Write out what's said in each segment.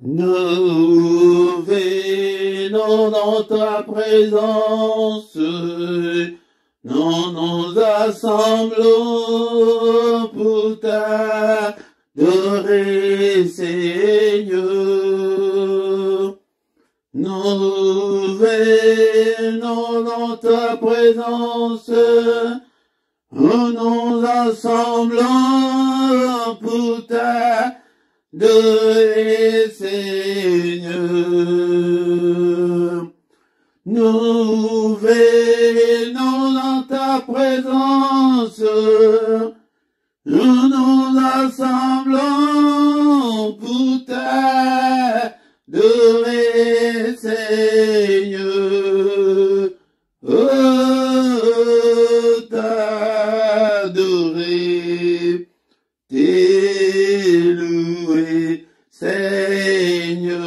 Nous venons dans ta présence, nous nous assemblons pour t'adorer, Seigneur. Nous venons dans ta présence, nous nous assemblons pour t'adorer, Seigneur. Nous venons dans ta présence, nous nous assemblons pour t'adorer, Seigneur. Oh, t'adorer, t'élouer, Seigneur.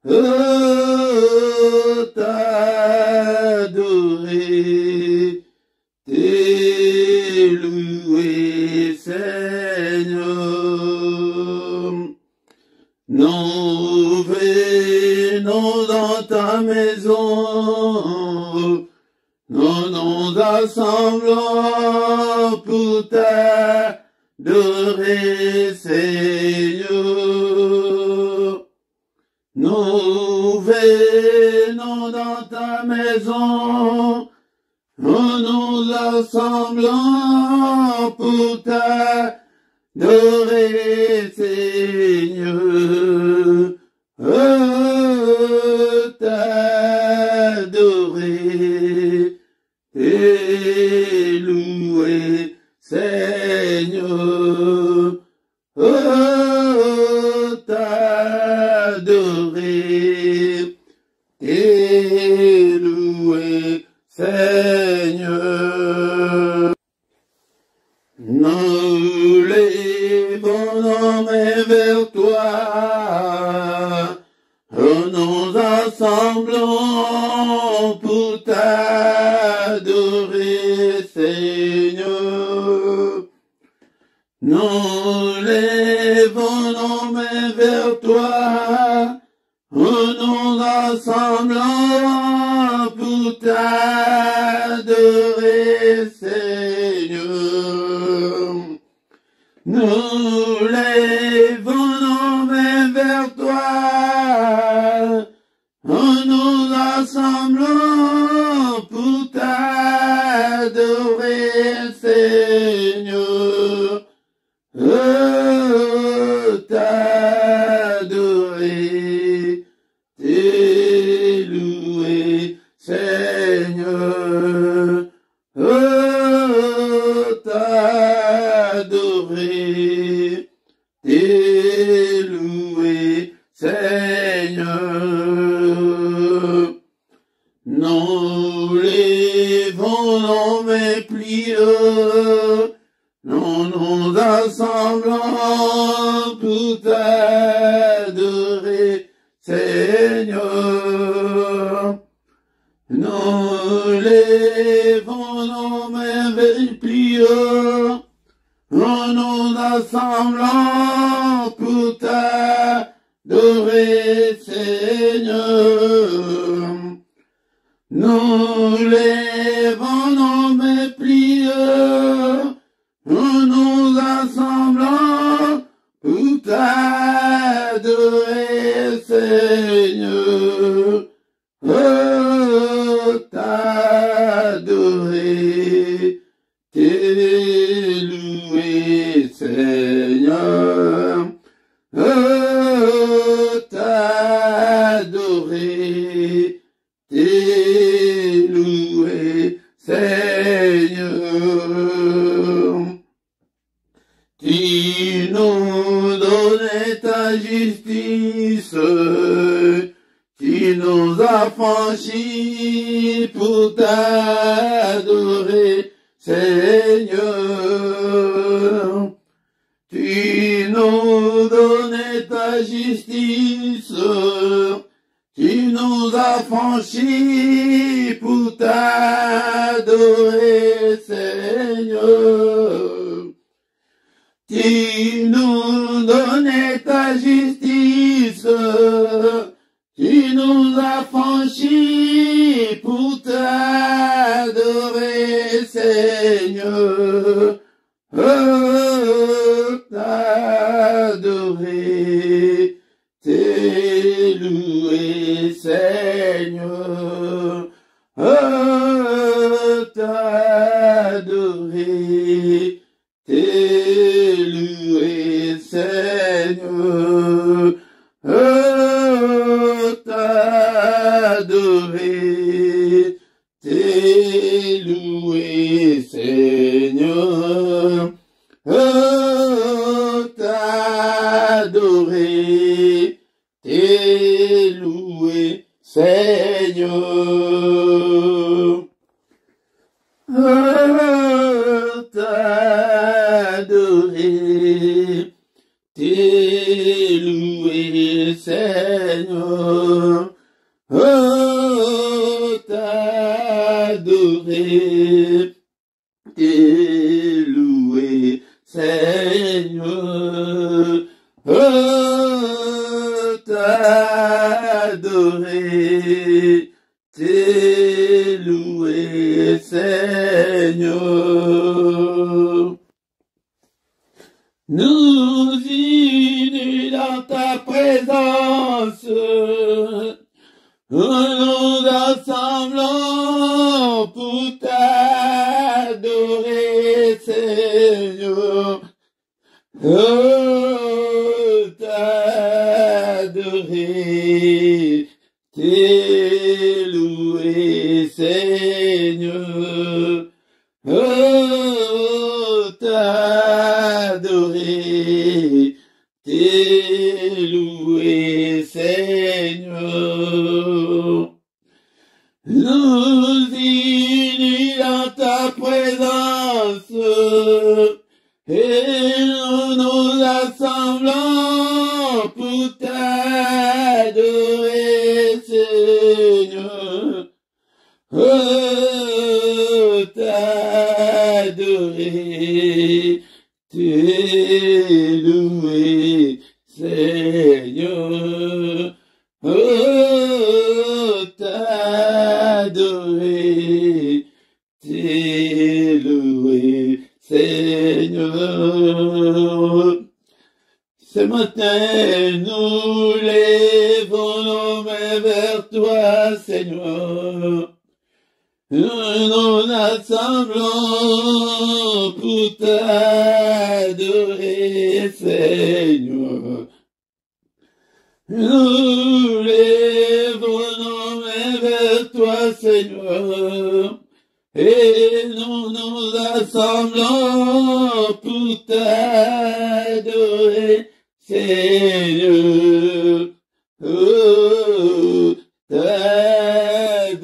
Oh, t'adorer, t'élouer, Seigneur. Nous venons dans ta maison, nous nous assemblons pour t'adorer, Seigneur. Nous venons dans ta maison, nous nous assemblons pour t'adorer, Seigneur. Oh, t'adorer, t'élouer, Seigneur. Oh, t'adorer, t'élouer, Seigneur. Nous levons nos mains vers toi, nous assemblons pour t'adorer, Seigneur. Nous levons nos mains vers toi, nous assemblons pour t'adorer, Seigneur. Nous levons nos mains vers toi, nous assemblons pour t'adorer, Seigneur. Oh, t'adorer, t'élouer, Seigneur. Oh, t'adorer, t'élouer, Seigneur. Nous levons nos mains pliées, nous nous assemblons pour t'adorer, Seigneur. Nous levons nos mains pliées, nous nous assemblons pour t'adorer, Seigneur. Nous levons nos mains pliées, nous nous assemblons pour t'adorer, Seigneur. Oh, t'adorer, t'élouer, Seigneur. Oh, t'adorer, t'élouer, Seigneur. Tu nous donnais ta justice, tu nous as franchis pour t'adorer, Seigneur. Tu nous donnais ta justice, tu nous as franchis pour t'adorer, Seigneur. Tu nous donnais ta ta justice. Tu nous as franchis pour t'adorer, Seigneur. T'adorer, t'élouer, Seigneur. T'adorer, t'élouer, Seigneur. T'adorer, t'élouer, Seigneur. T'adorer, t'élouer, Seigneur. T'adorer, t'élouer, Seigneur. T'adorer, t'élouer, Seigneur. T'adorer, t'élouer, Seigneur. Nous unis dans ta présence, nous assemblons pour t'adorer, Seigneur. T'adorer, t'élouer, Seigneur. T'adorer, t'élouer, Seigneur. Nous unis dans ta présence, et nous nous assemblons pour t'adorer, Seigneur. T'adorer, t'élouer, Seigneur. T'adorer, t'élouer, Seigneur. Ce matin, nous lèvons nos mains vers toi, Seigneur. Nous nous assemblons pour t'adorer, Seigneur. Nous lèvons nos mains vers toi, Seigneur. Et nous nous assemblons pour t'adorer, Seigneur. Oh, t'adorer,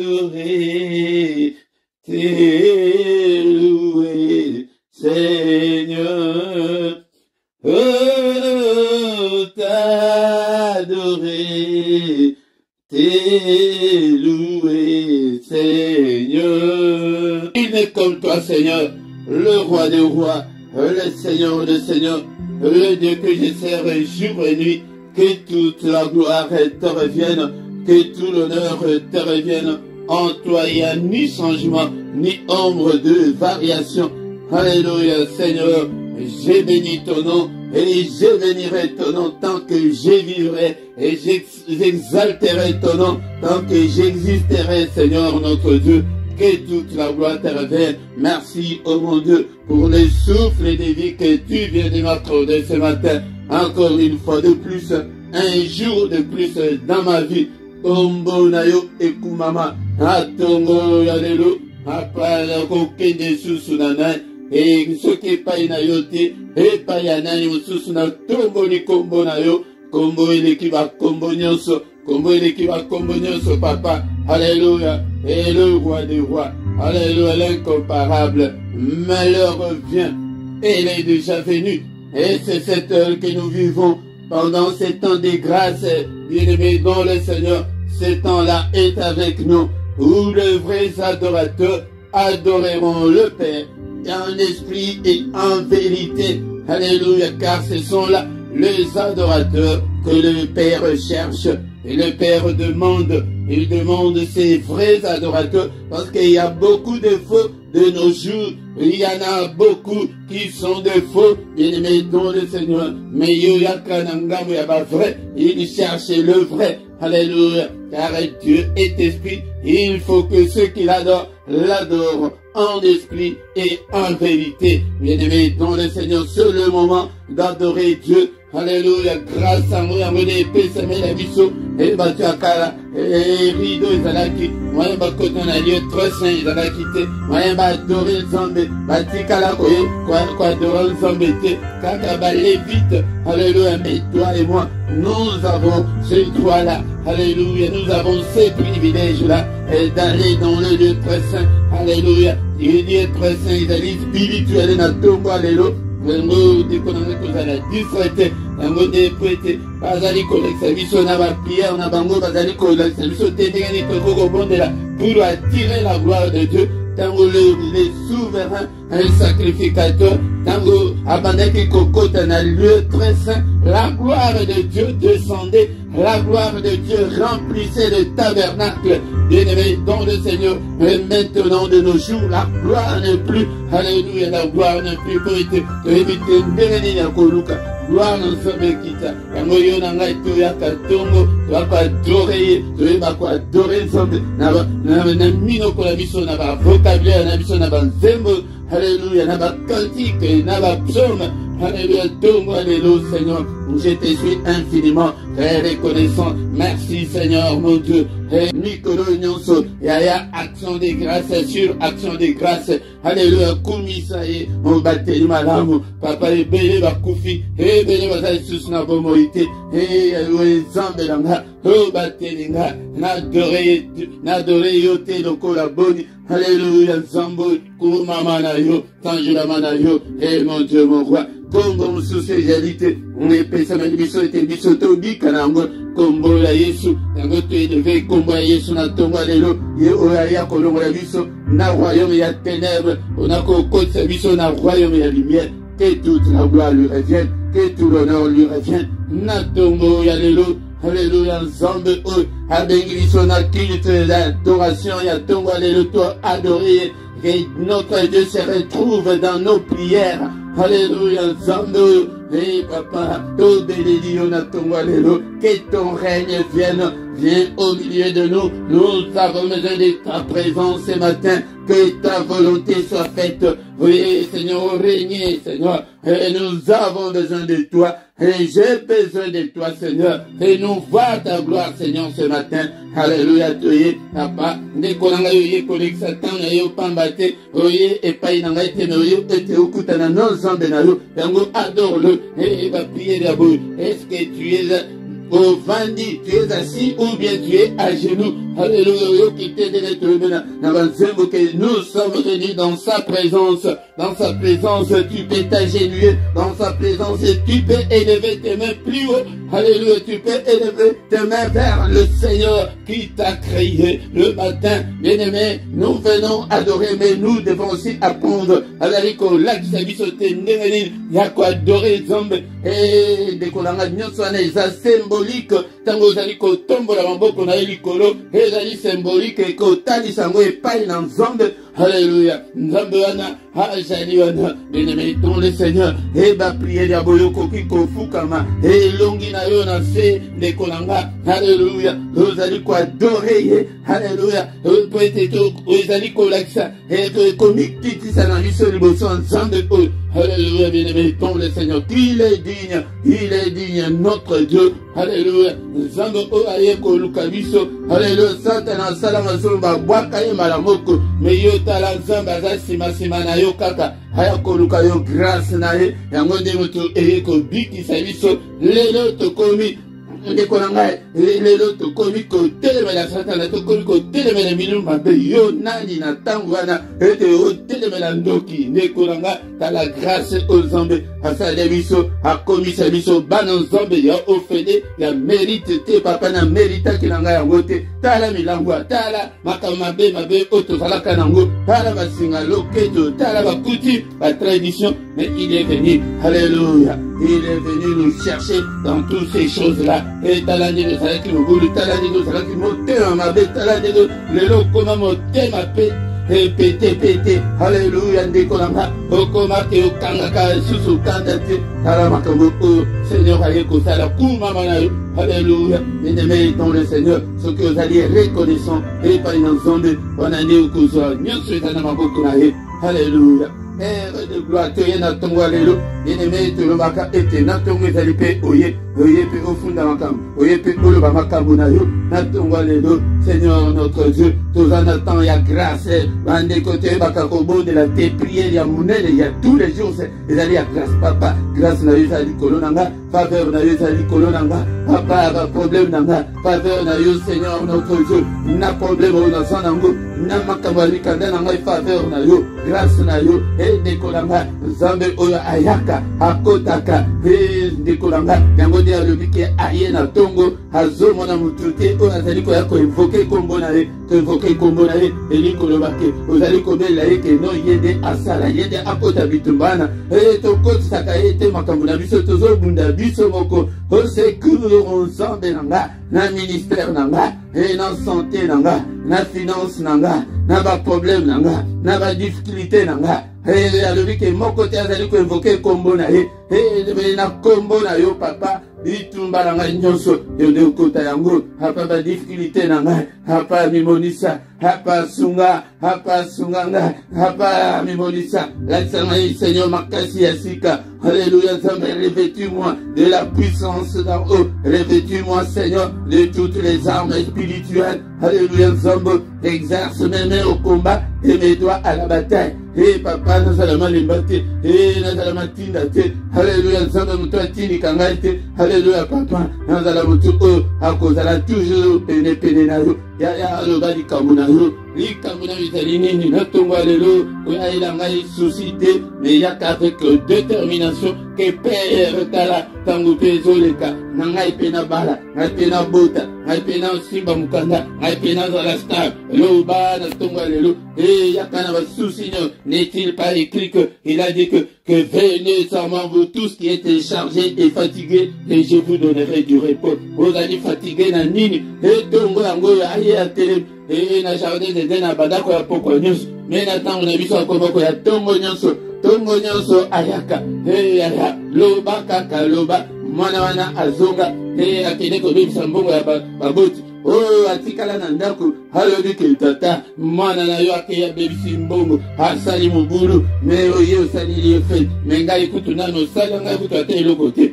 t'élouer, Seigneur. Oh, t'adorer, t'élouer, Seigneur. Il n'est comme toi, Seigneur, le roi des rois, le Seigneur des seigneurs, le Dieu que je sers jour et nuit. Que toute la gloire te revienne, que tout l'honneur te revienne. En toi, il n'y a ni changement, ni ombre de variation. Alléluia, Seigneur. J'ai béni ton nom et je bénirai ton nom tant que je vivrai et j'exalterai ton nom tant que j'existerai, Seigneur notre Dieu. Que toute la gloire te revienne. Merci, oh mon Dieu, pour le souffle de vie que tu viens de m'accorder ce matin. Encore une fois de plus, un jour de plus dans ma vie. Kombo nayo ekumama, atongo yalelo, apala kokende susunanai, et ce qui paye nayote, et payanani susuna tombo ni kombo nayo, kombo elekiba kombo nyonso, kombo elekiba kombo nyonso papa. Alléluia, et le roi des rois, alléluia, l'incomparable. Malheur vient, il est déjà venu, et c'est cette heure que nous vivons pendant ces temps de grâce, bien-aimés dans le Seigneur. Ce temps-là est avec nous, où les vrais adorateurs adoreront le Père en esprit et en vérité. Alléluia, car ce sont là les adorateurs que le Père cherche. Et le Père demande, il demande ces vrais adorateurs, parce qu'il y a beaucoup de faux de nos jours. Il y en a beaucoup qui sont des faux, bien-aimés dans le Seigneur. Mais il y a pas vrai, il cherche le vrai. Alléluia. Car Dieu est esprit. Il faut que ceux qui l'adorent, l'adorent en esprit et en vérité. Bien-aimés dans le Seigneur, c'est le moment d'adorer Dieu. Alléluia, grâce à moi, la biso, et battu à Kala, et rideau, ils allaient quitter. Moi, je vais dans un lieu très saint, ils allaient quitter. Moi, je vais adorer le Zambé. Batikala, quoi, adorer le Zambé, kaka, balé vite. Alléluia, mais toi et moi, nous avons ce droit-là. Alléluia, nous avons ces privilèges-là, d'aller dans le lieu très saint. Alléluia, il est très saint, ils allaient spirituel, na tombo, alléluia. Ngo déconner que ça la disfrete ngo déprêter bazali collecte biso na ba prière na bango bazali collecte biso tendengani ko bondela pour attirer la gloire de Dieu. Tango les souverains, un sacrificateur, tango abandaki kokota na lieu très saint, la gloire de Dieu descendait, la gloire de Dieu remplissait le tabernacle. Bien-aimé dans le Seigneur, et maintenant de nos jours, la gloire n'est plus, alléluia, la gloire n'est plus pour éviter béni ya koluka. Gloire nous sommes kita. Yango yo na ngai to ya katongo, to apa adorer, to eba ko adorer sombe. Na mino ko la biso na ba vocabulaire na biso na ba nzembo. Alléluia, na ba cantique, na ba psaume. Alléluia, tongo, alléluia, Seigneur. Je te suis infiniment très reconnaissant. Merci, Seigneur, mon Dieu. Et Nicolo Nyonso, yaya action de grâce sur action de grâce. Alléluia, Kumisaye, on battait le malamu. Papa, et belé va koufi, et belé va sous na bomoïté, et alléluia, zambelanga, oh battelinga, n'adoré yote loko la boni. Alléluia, zambo, koumamana yo, tanjula mana yo, et mon Dieu, mon roi. Kongo msusu jalite, umepesa manibiso ete biso tobi kanango, kombo ya Yesu, nango tu eleve kombo ya Yesu na tongo lelo, ye oya kolongo la biso, na royaume ya ténèbres, on a kokotsa biso na royaume ya lumière, que toute la gloire lui revienne, que tout l'honneur lui revienne, na tongo ya lelo, alléluia, nzambe o, abengi biso na culte d'adoration ya tongo lelo, toi adoré, que notre Dieu se retrouve dans nos prières. Alléluia, Zando, et papa, tout béni, on a ton alléluia, que ton règne vienne au milieu de nous. Nous avons besoin de ta présence ce matin, que ta volonté soit faite. Oui, Seigneur, règne, Seigneur, et nous avons besoin de toi, et j'ai besoin de toi, Seigneur, et nous voir ta gloire, Seigneur, ce matin. Alléluia, toye, papa, nekolanga yoye kolek satan na yo pambate, oye epai na ngai te na yo ete okutana no zambe na yo, yango adore-le, et va prier d'abord. Est-ce que tu es au Vandi, tu es assis ou bien tu es à genoux? Alléluia, que nous sommes venus dans sa présence. Dans sa présence, tu peux t'agenouiller. Dans sa présence, tu peux élever tes mains plus haut. Alléluia, tu peux élever tes mains vers le Seigneur qui t'a créé le matin. Bien-aimé, nous venons adorer, mais nous devons aussi apprendre. Alaliko, il y a quoi adorer, Zombe. Et dès qu'on a symbolique, tango zaliko tombo la mamboko na elikolo, ezali symbolique ko tali sango epai na Nzambe. Alléluia, Nzambe wana azali wana, bien-aimé dans le Seigneur, et ba prier ya boyoko kiko fukama, et longi na yo na se de kolanga. Alléluia, ozali ko adorer, alléluia, poete to ozali ko laksa, et komikiti sana biso liboso Nzambe ko. Alléluia, bien-aimé dans le Seigneur, il est digne, notre Dieu. Alléluia, Nzambe o ayeko lukabiso. Alléluia, Satan salama somba bwaka ye malamoko, mais yo tala Nzambe aza sima na yo kaka, ayako luka yo grâce na ye, yango nde moto eyeko bikisa biso. Lelo tokomi ndeko na ngai, lelo tokomi kotelemela Satana, tokomi kotelemela milulu mabe, yo nani na ntango wana ete otelemela ndoki. Ndeko na ngai, tala grâce o Nzambe asali biso, akomisa biso bana Nzambe ya ofele ya mérite te, papa na méritaki na ngai yango te. Tala milangwa, tala makambo mabe oyo tozalaka nango, tala basinga loketo, tala bakuti, ba tradition, mais il est venu. Alléluia. il est venu nous chercher dans toutes ces choses-là. Et talandego salaki mugulu, talandego salaki motema mabe, talandego lelo koma motema pe. Pété, alléluia, ndékolanga, okoma te okangaka, susu kanda te, taramakambo, Seigneur, ayeko sala, kumamanayo, alléluia, bien-aimé dans le Seigneur, ce que vous allez reconnaissant, et pas une ensemble, on a dit au cousin, nyonso etanamaboko na ye, alléluia. Père de gloire, tu es dans ton alléluia, bien-aimé, tu le maka, et tu n'as ton pe oye pe au fond d'un camp, oye pe au bamakabunayo, n'a ton alléluia, Seigneur notre Dieu, tous en attendant, il y a grâce, dans des côtés, bakakobo de la tes prières, il y a monnaie, il y a tous les jours, ils allaient à grâce, papa, grâce n'a eu à l'Icolonanga, faveur n'a eu à l'Icolonanga, papa, problème n'a faveur n'a eu, Seigneur notre Dieu, n'a problème au Nasanango, n'a makabali kandananga, faveur n'a eu, grâce n'a eu, et décolanga, Zambe oya ayaka, akotaka, et décolanga, yango dia le bike ayena tongo, azo mona mutute, o azali ko yako invoquer kombo na ye, to invoquer kombo na ye, elikolobake, ozali ko bela ye ke no yede asala, yede akota bitumbana, et to kote sakaete makambo na biso tozo bunda biso moko, o secours ensemble nanga, na ministère nanga, et na santé nanga, na finance nanga, na ba problème nanga, na ba difficulté nanga. Et alobi ke moko te azali ko invoquer kombo na ye, et na kombo na yo papa, bitumba nanga nyonso, yo de kota yango, hapa ba difficulté nanga, hapa mimonisa, hapa sunganga, hapa mimonisa, la Seigneur makasi yasika, alléluia, Seigneur, revêtis-moi de la puissance d'en haut, revêtis-moi Seigneur de toutes les armes spirituelles, alléluia, Seigneur, exerce mes mains au combat et mes doigts à la bataille. Et papa, nous allons les battre, et nous allons tindate, alléluia, Seigneur, nous t'attini kangaite, alléluia, papa, nous allons tout à cause de la toujours péné na yo, ya le bali kamuna yo, li kamuna vitalini, ni notre walelo, oya ilangai suscité, mais ya qu'avec détermination, que père tala, tangu pezoleka, nangai pena bala, ngai pena bota, ngai pena simba mukanda, ngai pena zalastar, lo ba na tongwalelo, et ya kana va souci, n'est-il pas écrit que il a dit que venez sans moi vous tous qui êtes chargés et fatigués, et je vous donnerai du repos. Vous allez fatiguer na nini, et tongo yango aye a télé, et na jardin de dena badako ya poko nyonso, mais na tango na biso akoboko ya tongo nyonso ayaka, et aya loba kaka loba, mwana wana azonga, et akende kobebisa mbongo ya baboti. Oh, atikala na ndako, alobi ke tata, mwana na yo akeya bebisi mbongo, asali mubulu, me oye osali ye fe, me ngai kutu nano osali ngai kutu ate eloko te.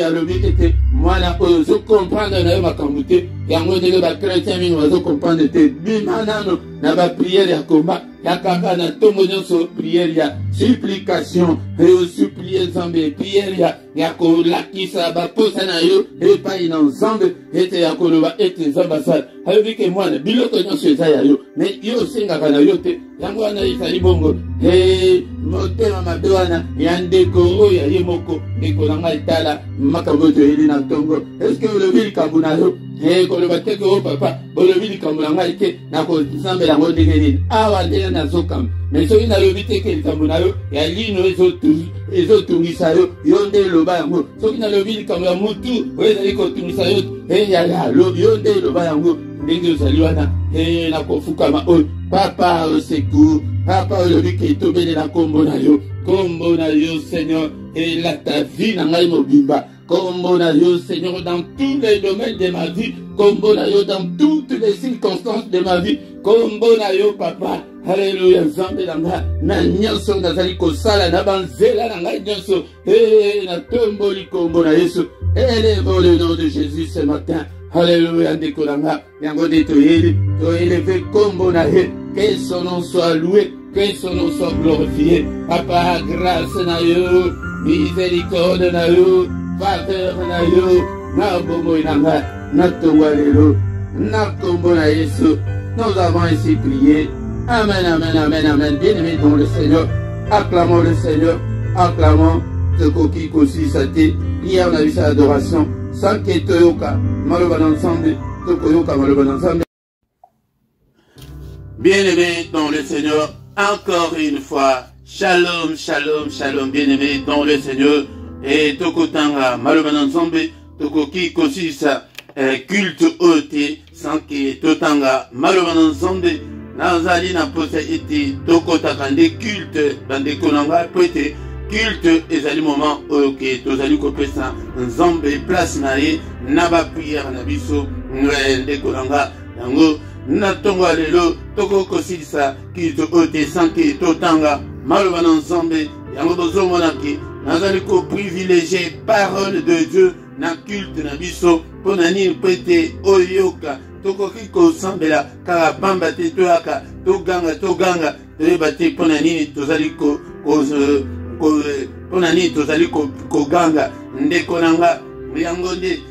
Alobi ke mwana oyo zo comprendre na yo makambo te, yango ndenge ba chrétien mingi bazo comprendre te, bima nano na ba prière ya komba, ya kaka na tongo nyonso prière ya supplication, et o supplier Nzambe prière ya kolakisa ba posa na yo, epai na Nzambe, ete ya koloba ete Nzambe asala. Alobi ke mwana biloko nyonso eza ya yo, me yo osengaka na yo te, yango wana ezali bongo, motema mabe wana ya ndeko oyo ya ye moko, ndeko na ngai tala makambo toyeli na tongo. Eske olobi likambo na yo, koloba te ke o papa, olobi likambo na ngai te, nakozambela yango ndenge nini, awa ndenge nazokamba. Mais soki nalobi te ke likambo na yo ya lino ezotungisa yo, yo nde eloba yango. Soki nalobi likambo ya mutu oyo ezali kotungisa yo, yo nde eloba yango. Ndenge ozali wana, nakofukama oyo papa au secours, papa olobi ke tobelela kombo na yo, Seigneur, et là ta vie na ngai mobimba, kombo na yo Seigneur dans tous les domaines de ma vie, kombo na yo dans toutes les circonstances de ma vie, kombo na yo papa, alléluia, Nzambe nanga, na nyonso nazali kosala na banzela na ngai nyonso, na tomboli kombo na Yesu, élève le nom de Jésus ce matin. Alléluia, Ndekolanga, yango de toyeli, toélevé kombo na ye, que son nom soit loué, que son nom soit glorifié. Papa, grâce na yo, miséricorde na yo, faveur na yo, na bomo inanga, na tongwalelo, na kombo na Yesu. Nous avons ainsi prié. Amen, amen, amen, amen. Bien-aimés dans le Seigneur, acclamons le Seigneur, acclamons ce coquille aussi saté. Hier, on a vu sa adoration. Sans que Toyoka, Maloban ensemble, Tokoyoka, Maloban ensemble. Bien-aimés dans le Seigneur, encore une fois, shalom, shalom, shalom, bien-aimés dans le Seigneur. et tokotanga malobana nzambe tokoki kosisa culte ote sanke totanga malobana nzambe nazali na posa ete tokotaka nde culte bandeko na ngai po ete culte ezali moment oyo ke tozali kopesa nzambe place na ye na bapriere na biso ndeko na ngai yango na ntongo ya lelo tokokosilisa culte oyo te sanke totanga maloba na nzambe yango tozomonaki nazali koprivilégie parole de Dieu na culte na biso mpo na nini mpo ete oyoka tokoki kosambela kaka pamba te toyaka toganga toyeba te mpo na nini tozali mpo na nini tozali koganga ndeko na nga yango nde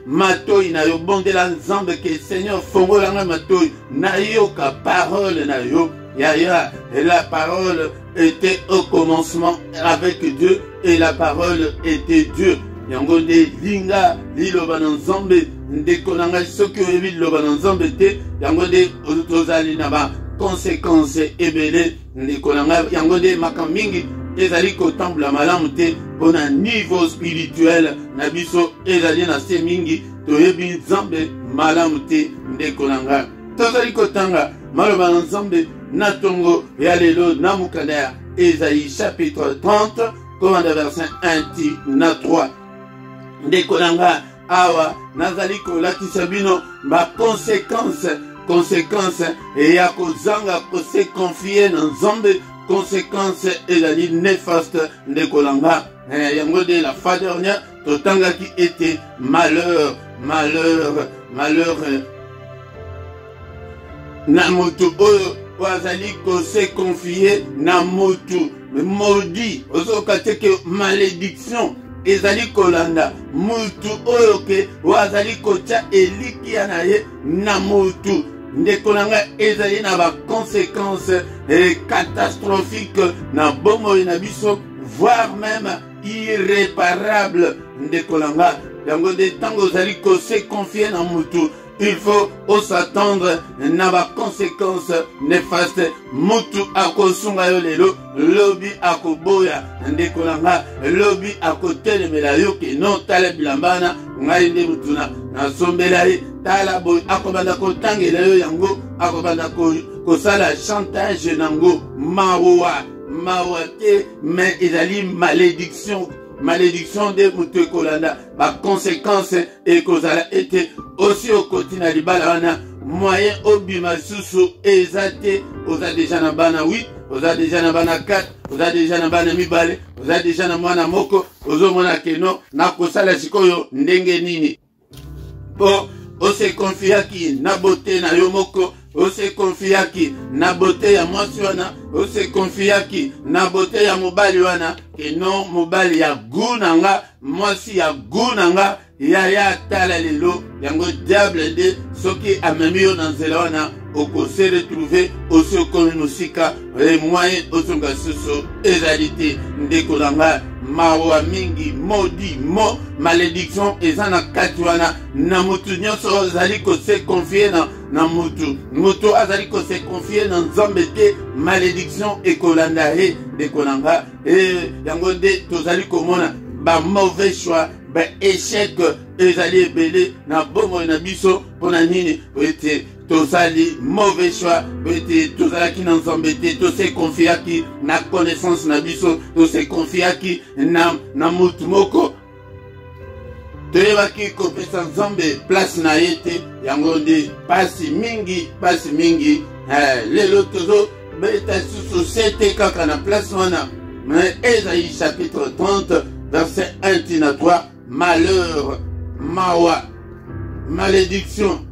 matoi na yo bondela nzambe ke Seigneur fongola nga matoi nayoka parole na yo yaya la parole était au commencement avec Dieu et la parole était Dieu yango nde linga liloba na nzambe ndeko na ngai soki oyebi liloba na nzambe te yango nde tozali na ba conséquence ebele ndeko na ngai yango nde makambo mingi ezali kotambola malamu te mpona niveau spirituel na biso ezali na se mingi toyebi nzambe malamu te ndeko na ngai tozali kotanga maloba na nzambe na ntongo ya lelo na mokanda ya Esaïe chapitre 30 komanda verset 1 ti na 3 ndeko na ngai awa nazali kolakisa bino ba conséquence ya kozanga kose confie na nzambe conséquence ezali néfaste ndeko na ngai yango de la fois dernière totangaki ete malheur na motu oyo wazali kose confie na motu maudit ozoka teke malédiction ezali kolanda motu oyo ke wazali kotia elikia na ye na motu ndeko na ngai ezali na ba conséquences catastrophiques na bomoi na biso voire même irréparable ndeko na ngai yango nde ntango ozali kose confie na motu il faut s'attendre na ba conséquences néfastes mutu akosunga yo lelo lobi akoboya ndeko na nga lobi akotelemela yo ke no tala bilambana ngai nde mutuna nasombela ye tala boy akobanda kotangela yo yango akobanda kosala chantage nango mawa te mais ezali malédiction de mutu ekolanda ba conséquences ekozala ete aussi okoti na libala wana moyen obima susu eza te oza deja na bana 8 oza deja na bana 4 oza deja na bana mibale oza deja na mwana moko ozomona keno nakosala sikoyo ndenge nini po ose konfiaki na bote na yo moko ose konfiaki na bote ya mwasi wana ose konfiaki na bote ya mobali wana keno mobali ya gunanga mwasi ya gunanga yaya tala lelo yango diable nde soki amemi yo na nzela wana okose retrouve osi okomi mosika moyen ozonga susu ezali te ndeko na nga mawa mingi modi malédiction eza na kati wana na mutu nyonso azali kose confie na mutu azali kose confie na nzambe te malédiction ekolanda ye ndeko na nga yango nde tozali komona ba mauvais choix ba échec ezali ebele na bomoi na biso mpona nini ete tozali mauvais choix ete tozalaki na nzambe te tose konfiaki na connaissance na biso tose konfiaki na mutu moko toyebaki kopesa nzambe place na ye te yango nde pasi mingi lelo tozobeta susu se te kaka na place wana mais Esaïe chapitre 30 verset 1 tina 3 malheur mawa malédiction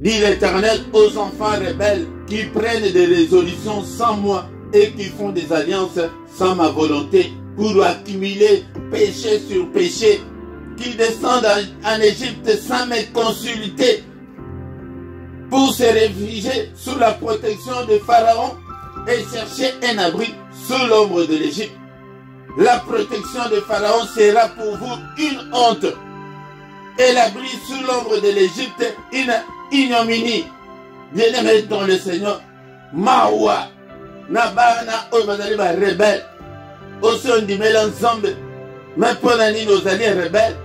dit l'Éternel aux enfants rebelles qui prennent des résolutions sans moi et qui font des alliances sans ma volonté pour accumuler péché sur péché, qui descendent en Égypte sans me consulter pour se réfugier sous la protection de Pharaon et chercher un abri sous l'ombre de l'Égypte. La protection de Pharaon sera pour vous une honte et l'abri sous l'ombre de l'Égypte une ignominie. Bien-aimés dans le Seigneur, mawa na bana oyo bazali ba rebelle oso ndimela nzambe Mais pour l'année, nous allions rebelles.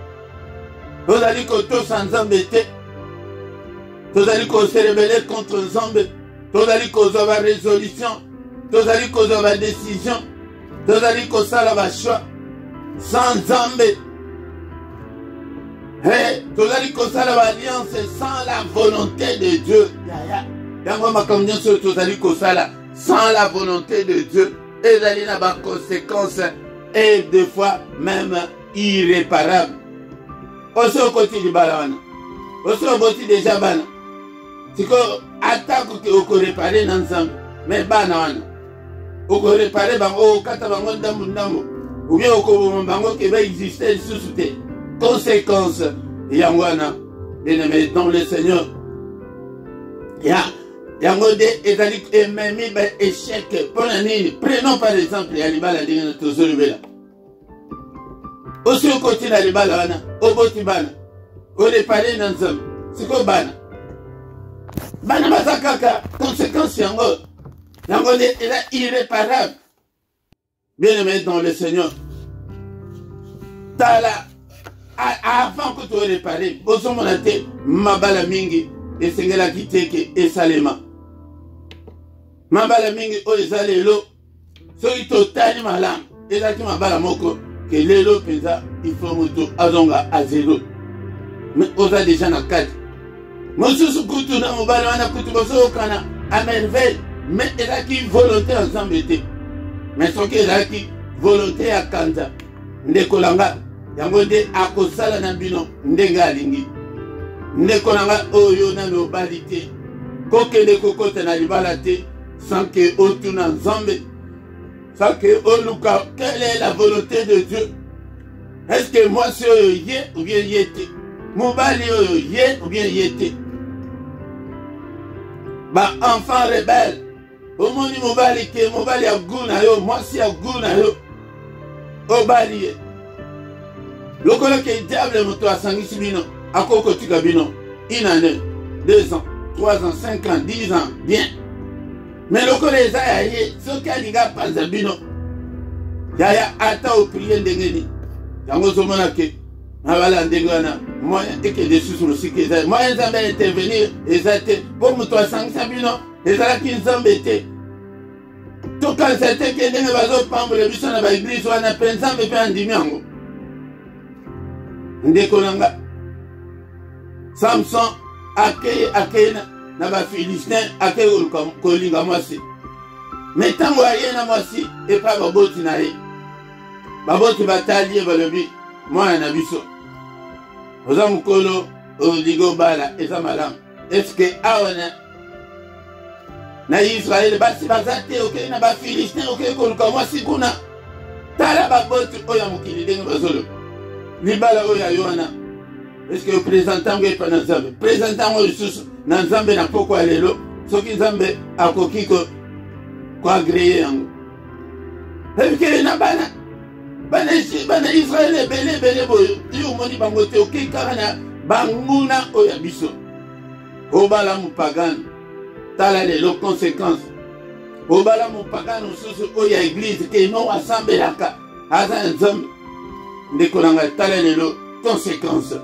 Nous allions tous sans embêter. Nous allions se rebeller contre Nzambe. Nous allions avoir résolution. Nous allions avoir décision. Nous allions faire choix. Sans Nzambe. Et nous allions faire alliance sans la volonté de Dieu. Sans la volonté de Dieu. Et d'aller dans les conséquences. Et des fois même irréparables. Aussi au côté du balawana. Aussi au côté déjà bana. C'est que attaque que vous réparer dans ensemble. Mais bana vous réparer bango kata bango ndambu ndambu. Ou bien vous bango qui va exister sous tes conséquences. Yangwana. Bien-aimé dans le Seigneur. Yango de ezali ememi ba échec. Prenons par exemple Yalibala Dina Tozolubela. Aussi au côté de la libala, au boti bana, au réparé dans l'homme, c'est quoi bana? Bana mazakaka, conséquence yango, yango est irréparable. Bien aimé dans le Seigneur. Tala, avant que tu répares, bozo monate, mabala mingi, et sengela kiteke, et salema. Mabala mingi, o ezale lo, so ito tani malam, et la ki mabala moko. Que l'élo pesa, il faut moto azonga à zéro. Mais on a déjà na 4. Moi je suis coutu na mobile wana coutu boso kana à merveille. Mais il a qui volonté ensemble été. Mais ce qui est là qui volonté à kanta. Ndekolanga yango nde akosala na bino ndenga alingi. Ndekolanga oyo na lobalité. Kokende kokota na libala te sans que otuna nzambe. Ça que Oluka, quelle est la volonté de Dieu? Est-ce que moi c'est yé ou bien yété? Mobali yé ou bien yété? Bah enfant rebelle. Au monde mobali ke mobali a guna yo, moi si a guna yo. Obali. Lokolo ke diable moto a sangisi bino, akoko tika bino. Une année, 2 ans, 3 ans, 5 ans, 10 ans, bien. Mais le collège a yé, ce qui a dit pas zabino. Yaya ata au prier ndengeni. Yango somona ke avala ndengana moyen et que des sous le cycle. Moyen d'amener intervenir exacté pour moi 500 bino et ça qui nous embêtait. Tout quand c'était que ndenge bazo pambo le biso na ba église wana pensa me pe andimiango. Ndekolanga Samson akena na ba Philistin akelo kolinga mwasi. Mais tango aye na mwasi et pas baboti na ye. Baboti batalier balobi moi na biso. Oza mukolo oligo bala eza malam. Est-ce que awana na Israël basi bazate ok na ba Philistin ok koluka mwasi kuna. Tala baboti oya mukili ndenge bazolo. Libala oya yoana. Est-ce que le présentant est pas Nzambe? Présentant ressources Nzambe n'a pas quoi aller là. Ce qui Nzambe a coquille quoi agréé en. Et que na bana Israël est belé boyo. Yo moni bangote ok karana banguna oyabiso. Obala mu pagan. Tala les conséquences. Obala mu pagan ressources oya église que non assemblée la ka. Asa Nzambe. Ndekolanga tala les conséquences.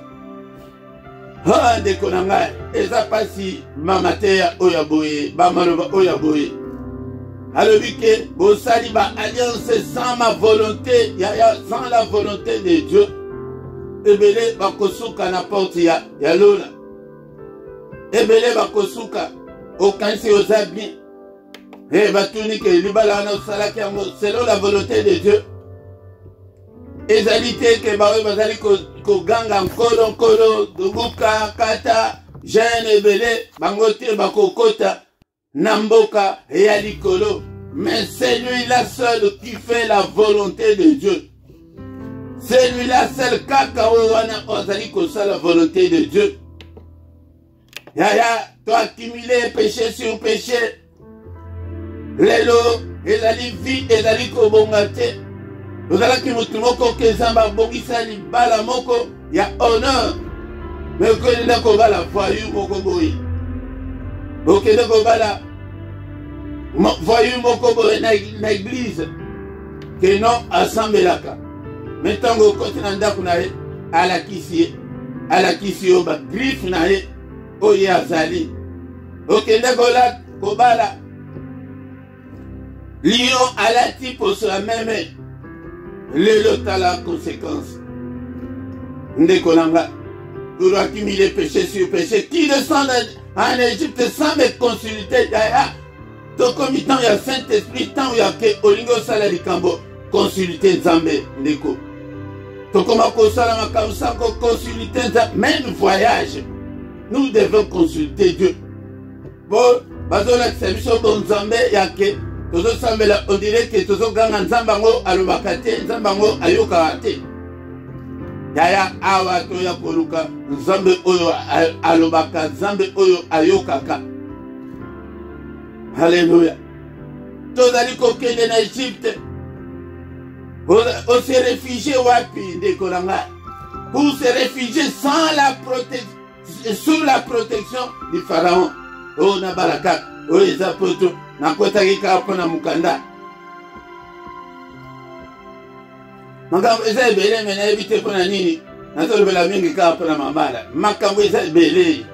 Ah, Ndekolanga, eza pasi mamateya oyaboye, bamaloba oyaboye. Alors que bosali ba alliance sans ma volonté, sans la volonté de Dieu. Ebele bakosuka na porte ya lola. Ebele bakosuka okansi oza bien. Eh batuni ke libala na salaki yango selon la volonté de Dieu. Ezalité que bawe bazali ko ganga nkolo dubuka kata jeune belé bangote bakokota namboka ya likolo. Mais c'est lui-là seul qui fait la volonté de Dieu. C'est lui-là seul kaka wana ozali ko la volonté de Dieu. Yaya tu accumulé péché sur péché. Lelo ezali vie ezali ko bongate. Vous allez que vous trouvez que Zamba Bogisa Libala Moko, il y a honneur. Mais vous connaissez que la voyou Moko Boy. Vous connaissez que la voyou Moko Boy dans l'église. Que non, assemblée là. Metango okoti na ndako na ye alakisi yo ba griffe na ye oyo azali okende kobala lion alati poso ya meme lelo tala conséquence ndeko nanga pour accumuler péché sur péché qui descend en Égypte sans me consulter d'ailleurs tokomi tant ya Saint-Esprit tant ya ke olingo sala likambo consulter Nzambe ndeko tokoma kosala makambo sans consulter Nzambe. Même voyage nous devons consulter Dieu. Bon bazolakisa biso bo Nzambe yake tozosambela on dirait que tozoganga Nzambe ngo alobaka te Nzambe ngo ayokaka te yaya awa toya koluka Nzambe oyo alobaka Nzambe oyo ayokaka. Alléluia. Tozali kokende na Égypte on se réfugier wapi ndeko nanga pour se réfugier sans la protection sous la protection du pharaon. Oh na baraka oh eza poto na kotaki ka pona mukanda makambo eza ebele mena ebite pona nini natolobela mingi ka pona mabala makambo eza ebele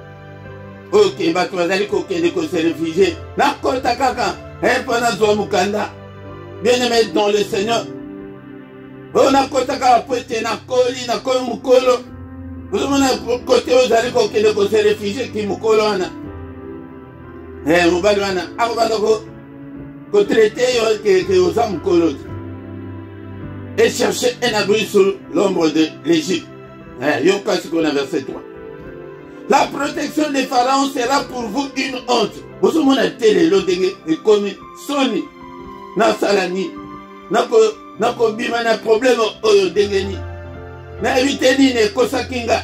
ok bato bazali kokende ko se réfugier na kota kaka pona zwa mukanda bien aimé dans le Seigneur. On a kota kaka poete na koli mukolo uzumuna kote ozali kokende ko se réfugier ki mukolo wana mobali wana akobanda ko traité yo ke oza mukolo et chercher un abri sur l'ombre de l'Égypte. Yoka sikona verset 3. La protection des pharaons sera pour vous une honte. Vous mona tele lo denge ekomi soni na salani nako bima na problème oyo dengeni na éviter nini kosakinga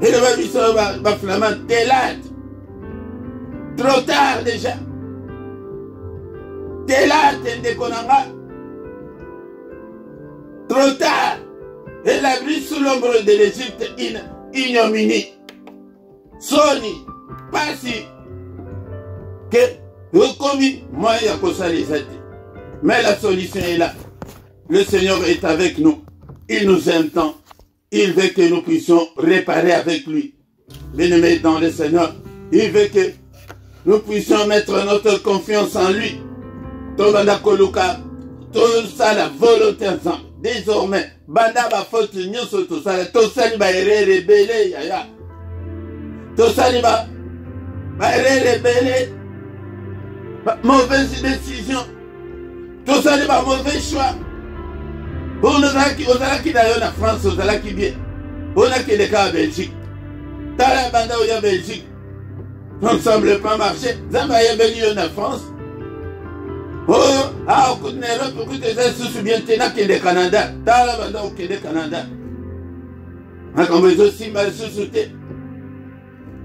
ele ba biso ba flamand telat trop tard déjà telat ndeko nanga trop tard et la brise sous l'ombre de l'Égypte ignominie soni pasi que rekommi moi ya kosali zati. Mais la solution est là. Le Seigneur est avec nous. Il nous aime tant. Il veut que nous puissions réparer avec lui. Bien-aimés dans le Seigneur, il veut que nous puissions mettre notre confiance en lui. Tobanda koluka, tout ça la volonté ensemble. Désormais, banda ba faute nyonso to sala, to sali ba erreur belé yaya. To sali ba erreur belé. Mauvaise décision. Tout ça n'est pas mauvais choix. On a qui d'ailleurs en France, on a qui bien. On a qui les cas en Belgique. T'as la bande en Belgique. Ça ne semble pas marcher. Zamba y a venu en France. Oh, ah, au coup de nez, pour que tu aies sous bien tena qui est de Canada. T'as la bande au Canada. Quand vous aussi mal sous-souté.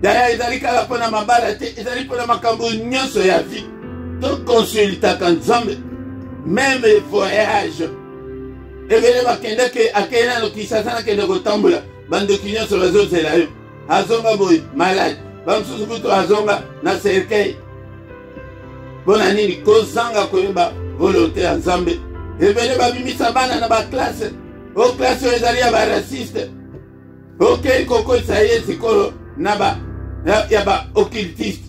D'ailleurs, ils allaient qu'à la pona ma balade, ils allaient pour la macambo nyonso ya vie. Donc, consulte à Kanzambe. Même voyage. Et bien, bakende ke akena no kisasa na kende kotambola. Bande kinyo so bazo zela yo. Azonga boy malade. Bamsusu kuto azonga na cercueil. Bona nini kozanga koyeba volonté ya Nzambe. Et bien, babimisa bana na ba classe. O classe ezali ya ba raciste. OK koko saye sikolo na ba ya ba occultiste.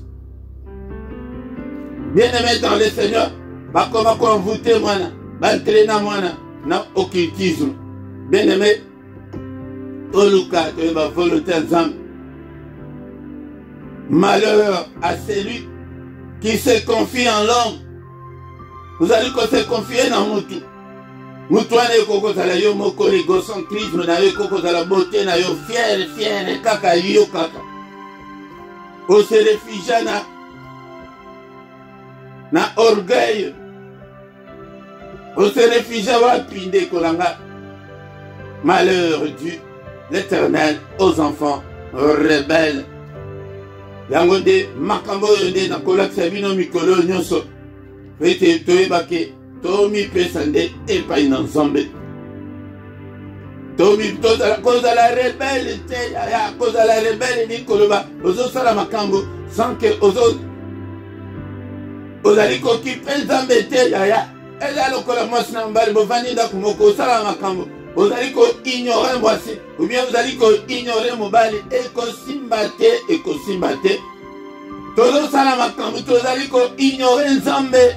Bien-aimé dans le Seigneur, bakoma ko envoûter mwana, entraîner mwana na occultisme. Bien-aimé, toluka to ba volonté Nzambe. Malheur à celui qui se confie en l'homme. Vous allez se confier dans mutu. Mutu ane koko zala yo moko l'égocentrisme na yo koko zala beauté na yo fier kaka yo kaka. O se réfugia na orgueil. On se réfugia wapi ndeko nanga. Malheur dû l'Éternel aux enfants rebelles. Yango de makambo yonde na kolakisa bino mikolo nyonso. Pete toyebake tomi pesa nde epai na Nzambe. Tomi kozala rebelle te ya kozala rebelle ni koloba ozosala makambo sans que ozali kokipe Nzambe te yaya eza lokola mwasi na mobali bovandi ndako moko osala makambo ozali ko-ignore mwasi ou bien ozali ko-ignore mobali ekosimba te tozosala makambo tozali ko-ignore Nzambe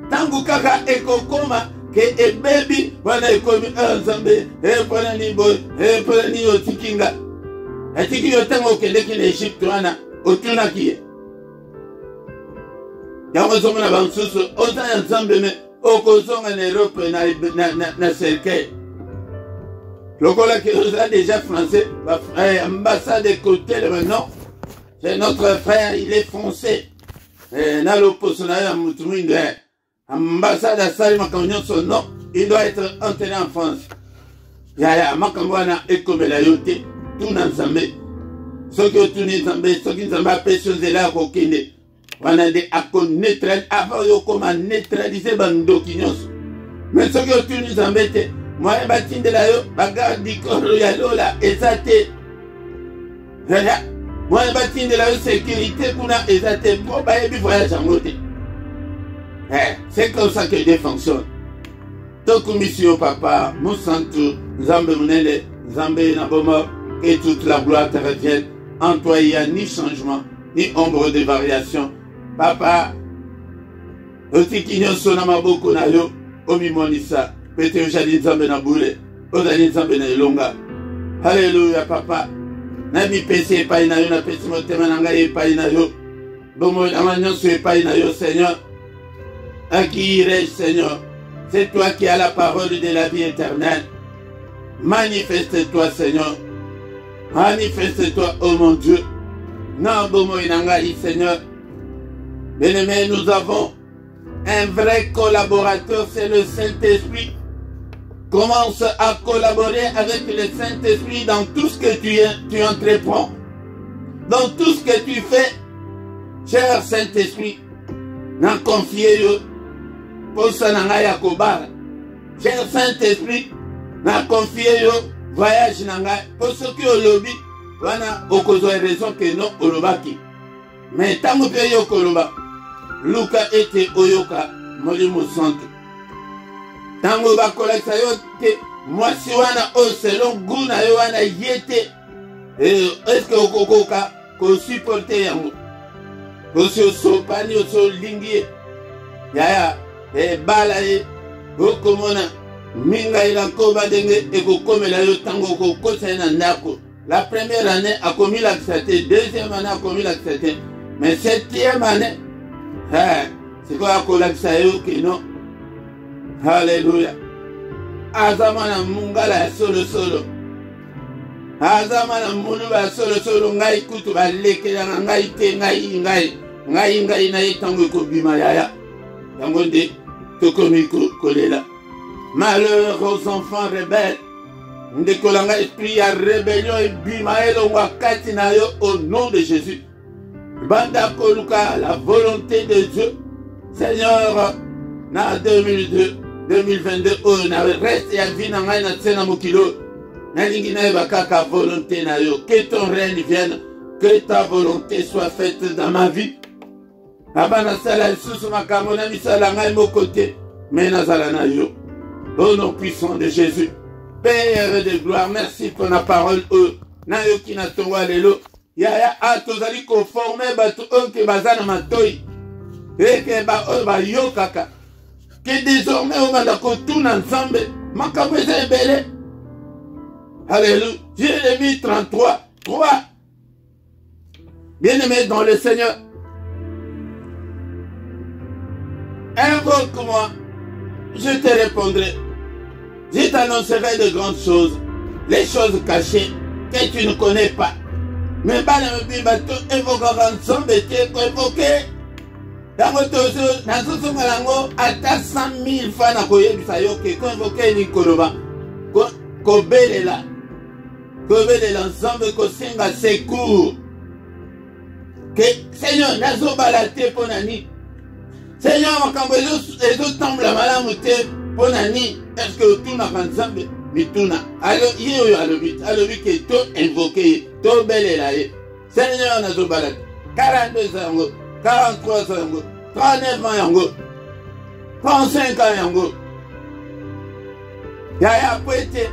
ntango kaka ekokoma ke ebebi wana ekomi Nzambe mpona nini boye mpona nini otikinga atiki yo ntango okendeki na Egypte wana otunaki ye yango ozomona bamosusu oza ya Nzambe me okozonga na Europe na cercueil lokola ke oza déjà français ambassade de côté maintenant c'est notre frère il est foncé na loposo na yo ya mutu mwingi ambassade asali makambo nyonso non il doit être enterré en France yaya makambo wana ekomela yo te tuna Nzambe soki otuni Nzambe soki Nzambe apesi yo nzela ya kokende wana nde akoneutralize avant yo koma neutralize bandoki nyonso mais soki otuni Nzambe te moyen batindela yo bagarde du corps ya lola eza te moyen batindela yo sécurité kuna eza te mpo bayebi voyage yango te c'est comme ça que Dieu fonctionne tokumisi yo papa mosantu Nzambe munene Nzambe na bomo et toute la gloire te revienne en toi il n'y a ni changement ni ombre de variation papa otiki nyonso na maboko na yo omimonisa pete ozali Nzambe na bule ozali Nzambe na elonga Alléluia papa na mipesi epai na yo napesi motema na ngai epai na yo bomoi na nyonso epai na yo Seigneur à qui irai-je Seigneur? C'est toi qui as la parole de la vie éternelle. Manifeste-toi Seigneur. Manifeste-toi oh mon Dieu. Non bomoi na ngai Seigneur. Bien-aimés, nous avons un vrai collaborateur, c'est le Saint-Esprit. Commence à collaborer avec le Saint-Esprit dans tout ce que tu entreprends. Dans tout ce que tu fais, cher Saint-Esprit. N'en confiez pour ça n'a ya kobara. Cher Saint-Esprit, n'en confiez voyage nanga pour ce qui au lobby, wana okozo raison que non olobaki. Mais tango pe yo koloba. Luka ete oyoka molimo santo. Tango bakolakisa yo te mwasi wana o selon guna yo wana yete. Est-ce que okokoka ko supporter yango? Kosi osopani oso lingi yaya bala ye okomona minga ila koba denge ekokomela yo tango kokosa na ndako. La première année akomi l'accepté, deuxième année akomi l'accepté, mais septième année c'est quoi kolakisa yo que non. Alléluia. Azamana mungala solo azamana munu ba solo ngai kutu ba lekela ngai te ngai na yetango ko bima yaya yango nde tokomi kolela. Malheur aux enfants rebelles ndekolanga esprit ya rébellion et bima elongwa kati na yo au nom de Jésus. Banda koluka la volonté de Dieu Seigneur na 2022 on a resté à vie na ngai na tsena mokilo nalingi na bakaka volonté na yo, que ton règne vienne, que ta volonté soit faite dans ma vie. Abana sala susu makambo na misala ngai mokote mais nazala na yo. Au nom puissant de Jésus, Père de gloire, merci pour la parole na yo ki na tongwa lelo ya tozali conformer bato onke bazana matoi et que ba yo kaka que désormais on va kotuna ensemble makambo ebele. Alléluia. Jérémie 33, 3. Bien-aimé dans le Seigneur, invoque-moi, je te répondrai. Je t'annoncerai de grandes choses, les choses cachées que tu ne connais pas. Mais pas le bibato évoquera ensemble et tu évoqué. Dans votre nazoso malango, ata 100 000 fois na koyebisa yo ke convoqué ni koloba. Kobelela. Kobelela ensemble kosenga secours. Que Seigneur nazo balate ponani. Seigneur makambo ezo tambla malamu te ponani. Est-ce que tu n'as pas ensemble mituna? Alors yo alobi que to invoqué to belela ye. Seigneur nazo balate 42 ans 43 ans yango, 39 ans yango, 35 ans yango. Yaya poete,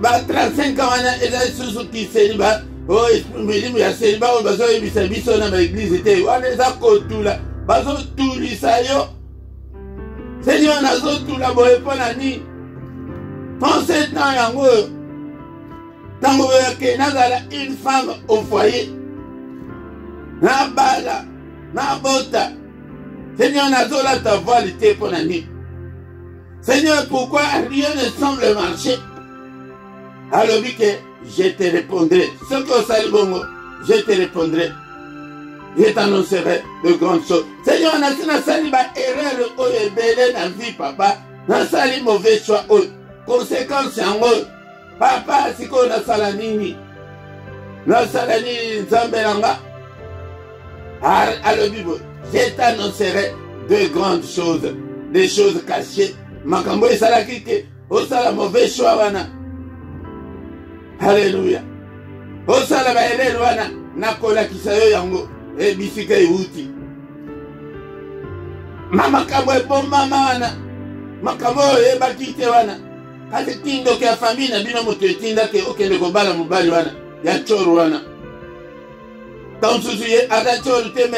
35 ans wana eza susu ki célibat, oh milimu ya célibat oyo bazo yebisa biso na l'église te, wana eza kotula, bazo tulisa yo. Seigneur nazo tula boye pona ni. 37 ans yango, tango ke nazala une femme au foyer. Na bala, na bota. Seigneur nazo la ta voile te pona ni. Seigneur, pourquoi rien ne semble marcher? Alors que je te répondrai. Ce que ça bongo, je te répondrai. Je t'annoncerai de grandes choses. Seigneur, na sali ba erreur oyo ebele na vie papa. Na sali mauvais choix oyo. Conséquence yango. Papa siko na sala nini? Na sala nini nzambe nanga? Alors je t'annoncerai de grandes choses, des choses cachées. Makambo esalaki te osala mauvais choix wana. Alléluia. Osala ba erreur wana nakolakisa yo yango ebisika euti. Makambo ebomama wana. Makambo ebaki te wana. Kasi tindo ke famille na bino moto etinda ke okende kobala mobali wana ya choro wana. Tansusu ye ata choro te me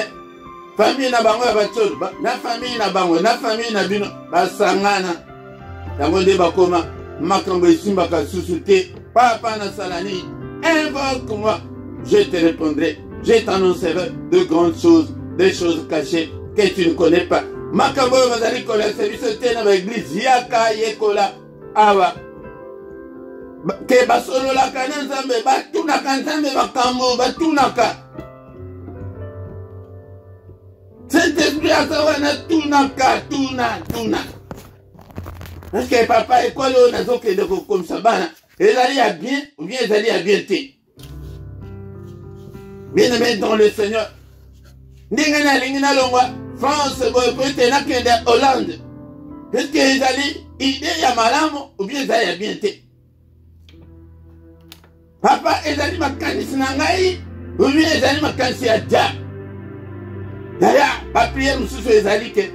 famille na bango ya bachoro, na famille na bango, na famille na bino, basangana. Yango nde bakoma, makambo esimbaka susu te, papa na salani, invoque-moi, je te répondrai, je t'annoncerai de grandes choses, des choses cachées que tu ne connais pas. Makambo bazali kola service te na ba église, yaka yekola, awa. Ke basolo la kana nzambe, batunaka nzambe makambo, batunaka. Saint-Esprit a sawana tunaka, tuna. Parce que papa et quoi on a zoké de comme ça bana. Ezali à bien ou bien ezali à bien té. Bien aimé dans le Seigneur. Ndingana lingina longwa France boy peut na kende Hollande. Est-ce que ezali idée ya malamu ou bien ezali à bien té? Papa ezali makanisi na ngai ou bien ezali makanisi ya dia. Yaya, ba prière mususu ezali ke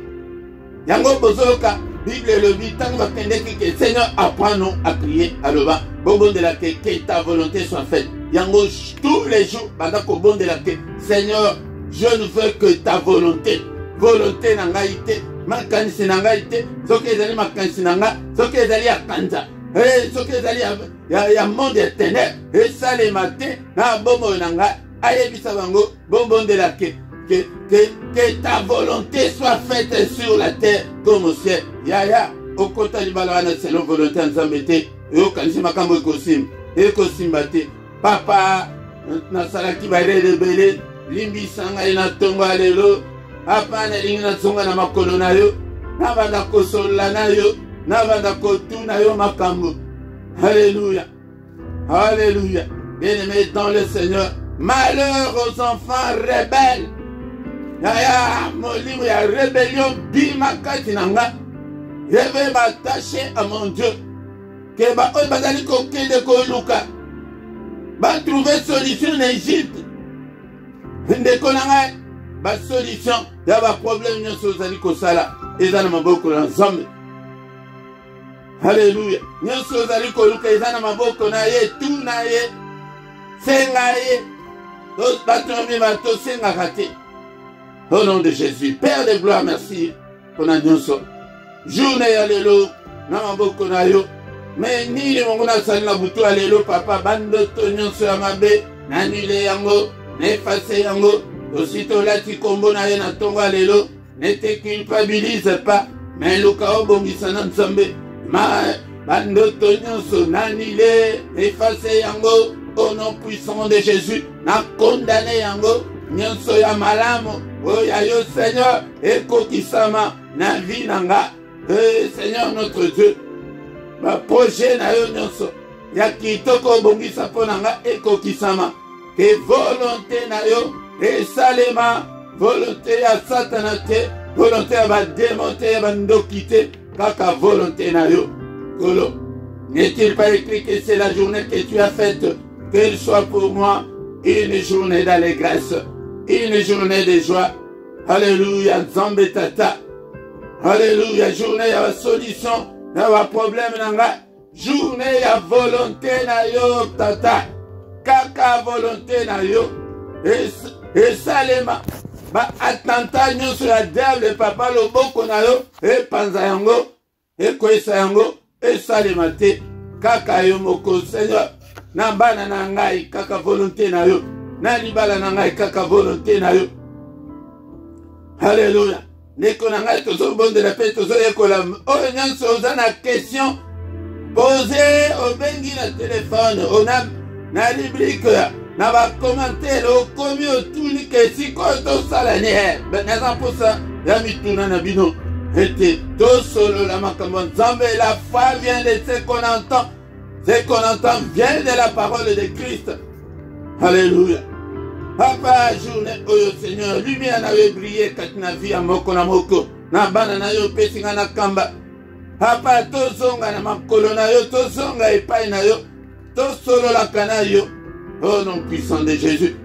yango bozoka Bible le dit tant bakende ke Seigneur apprends-nous à prier aloba bongo de la que ta volonté soit faite. Yango tous les jours banda ko bon de la que Seigneur je ne veux que ta volonté na ngai te makanisi na ngai te soki ezali makanisi na ngai soki ezali akanza soki ezali ya monde éternel esale matin na bomo na ngai ayebisa bango bongo de la que ta volonté soit faite sur la terre comme au ciel. Yaya, au côté du balana, c'est la volonté en zambete. Et au kanji makambo ekosim bate. Papa, na salaki baile de bele, limbi sanga ina tongo alelo. Papa na lingi na tonga na makolo na yo. Na banda kosola na yo. Na banda kotuna yo makambo. Alléluia. Alléluia. Bien-aimés dans le Seigneur. Malheur aux enfants rebelles. Yaya, mon livre, il y a rébellion, bimakati nanga. Je vais m'attacher à mon Dieu. Que ba oi bazali koke de koluka. Ba trouver solution en Égypte. Ndeko nanga ba solution ya ba problème nyonso zali kosala ezana maboko na Nzambe. Alléluia. Nyonso zali koluka ezana maboko na ye, tu na ye. Senga ye. Dos batombi bato senga kate. Au nom de Jésus, Père de gloire, merci pour la nyonso. Journée alléluia, namaboko na yo. Mais ni mongona salina butu alléluia papa bando to nyonso ya mabe, nanile yango, n'effacer yango. Aussitôt là tu kombo na ye na tongo alléluia, ne te culpabilise pas. Mais luka obongisa na Nzambe, ma bando to nyonso nanile, effacer yango. Au nom puissant de Jésus, na condamné yango, nyonso ya malamu. Oh ya yo Seigneur, ekokisama na vie nanga. Seigneur notre Dieu, ma projet na yo nyonso ya kitoko bongisa po nanga ekokisama. Que volonté na yo esalema, volonté ya Satana te, volonté ya ba démonter ya bandoki te, kaka volonté na yo. Kolo, n'est-il pas écrit que c'est la journée que tu as faite, qu'elle soit pour moi une journée d'allégresse, une journée de joie, Alléluia, Nzambe Tata. Alléluia, journée ya solution na ba problème nanga. Journée ya volonté na yo Tata. Kaka volonté na yo. Et salema. Ba attentat nyonso ya diable papa loboko na yo. E panza yango. E kwesa yango. E salema te. Kaka yo moko Seigneur. Na bana na ngai kaka volonté na yo. Na libala na ngai kaka volonté na yo. Alléluia. Neko na ngai tozo bonde la paix tozo yekola. Oyo nyonso oza na question. Posez au bengi na téléphone. On a na rubrique na ba commentaire au komi otuni ke sikoyo tosala ni naza mposa ya mituna na bino ete tosolola makambo Nzambe. La foi vient de ce qu'on entend. Ce qu'on entend vient de la parole de Christ. Alléluia. Papa journée oyo Seigneur lumière na yo briller kati na vie ya moko na moko na bana na yo pesinga na kamba. Papa tozonga na makolo na yo tozonga epai na yo tosololaka na yo au nom puissant de Jésus.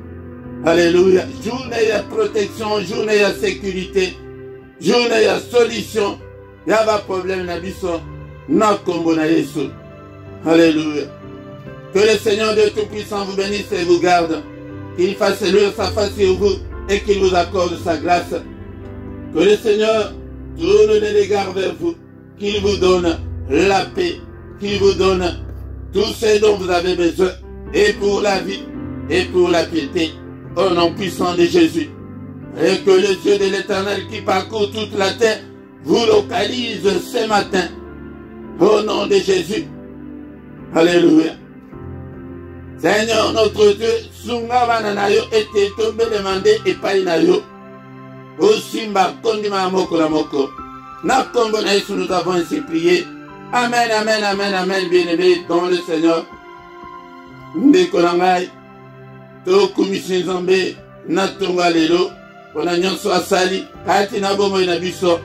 Alléluia. Journée ya protection, journée ya sécurité, journée ya solution. Ya ba problème na biso na kombo na Yesu. Alléluia. Que le Seigneur de Tout-Puissant vous bénisse et vous garde. Qu'il fasse luire sa face sur vous et qu'il vous accorde sa grâce. Que le Seigneur tourne les regards vers vous. Qu'il vous donne la paix. Qu'il vous donne tout ce dont vous avez besoin. Et pour la vie et pour la piété. Au nom puissant de Jésus. Et que le Dieu de l'Éternel qui parcourt toute la terre vous localise ce matin. Au nom de Jésus. Alléluia. Seigneur notre Dieu, sunga wana yo ete tombe demandé epai na yo. Osimba kondima moko la moko. Na kombo na Yesu nous avons ainsi prié. Amen, amen, amen, amen, bien-aimé dans le Seigneur. Ndeko na ngai, tokumisi Nzambe na tonga lelo, pona nyonso asali, kati na bomo na biso.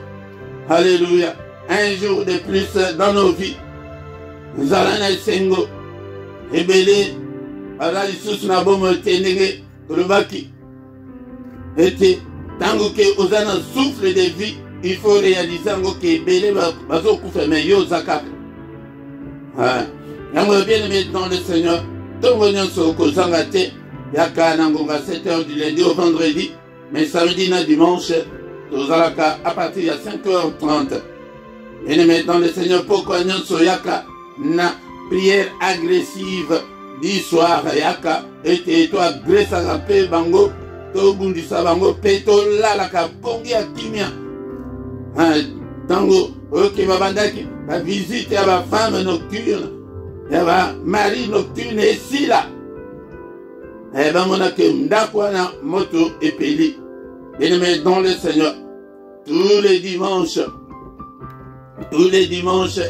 Alléluia. Un jour de plus dans nos vies. Nous allons na esengo. Ebele. Ala lisusu na bomo tenenge kolobaki ete tango ke ozana souffle de vie il faut réaliser ngo ke bele bazo kufa mais yo zakaka yango bien aimé dans le Seigneur tongo nyonso kozanga te yaka nangonga 7h du lundi au vendredi mais samedi na dimanche tozalaka à partir de 5h30 bien aimé dans le Seigneur pourquoi nyonso yaka na prière agressive du soir yaka ete to agressa ka pe bango to bundisa bango pe to lala ka pongi ya kimia tango oke babandaki ba visite ya ba femme nocturne ya ba mari nocturne esila ba mona ke ndako na moto epeli bien-aimé dans le Seigneur tous les dimanches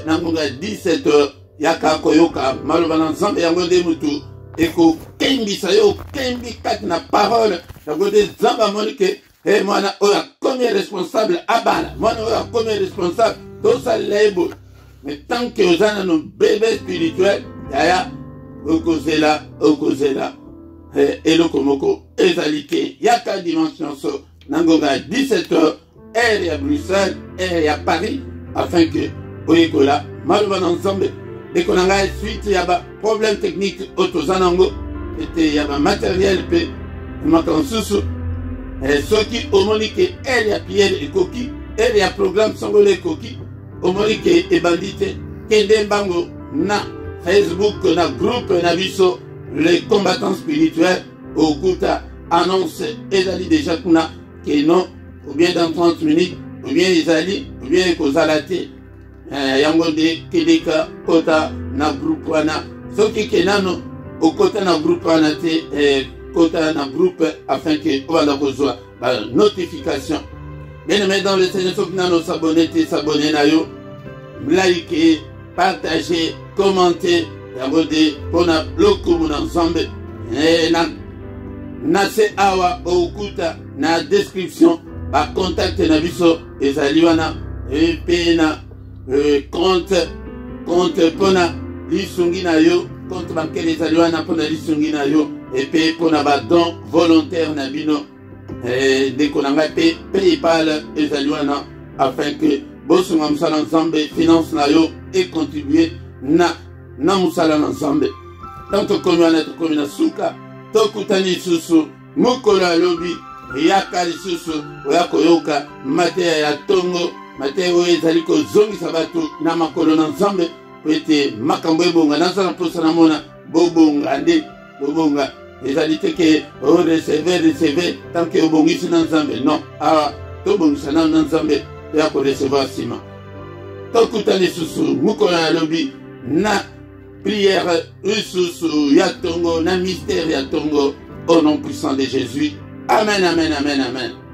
nangonga 17h yaka koyoka malobana Nzambe yango nde mutu eko kembisa yo kembi kati na parole yango nde Nzambe amoni ke mwana oyo akomi responsable abana mwana oyo akomi responsable tosalela ye boye mais tant que oza nano bébé spirituel yaya okozela eloko moko ezali te yaka dimanche nyonso nangonga 17h heure ya Bruxelles heure ya Paris afin que oyekola malobana Nzambe deko na ngai suite ya ba problème technique otozanango ete ya ba matériel pe makansusu soki omoni ke ele ya prière ekoki ele ya programme sangolo ekoki omoni ke ebandi te kende mbango na Facebook na groupe na biso les combattants spirituels okuta annonce ezali déjà kuna ke non ou bien dans 30 minutes ou bien ezali ou bien ekozala te yango de kedeka kota na groupe wana soki kenano okota na groupe wana te kota na groupe afin que obanda kozwa ba notification bien aimé dans le Seigneur soki nano s'abonner na yo like partager commenter yango de pona lokumu na Nzambe na se awa okuta na description ba contact na biso ezali wana pe na compte pona lisungi na yo compte bancaire ezali wana pona lisungi na yo et puis pona ba don volontaire na bino ndeko na ngai pe PayPal ezali wana afin que bosunga mosala nzambe finance na yo econtribue na mosala na nzambe. Tant tokomi wana tokomi na suka tokutani lisusu mokolo alobi yaka lisusu oya koyoka mateya ya tongo, mateya oyo ezali kozongisa bato na makolo na nzambe po ete makambo ebonga. Nazala mposa namona bobonga nde bobonga ezali te ke receve tant ke obongisi na nzambe. Non, awa tobongisa na nzambe ya korecevoir nsima. Tokutani lisusu mokolo alobi na prière lisusu ya tongo na mystère ya tongo au nom puissant de Jésus. Amen, amen, amen, amen.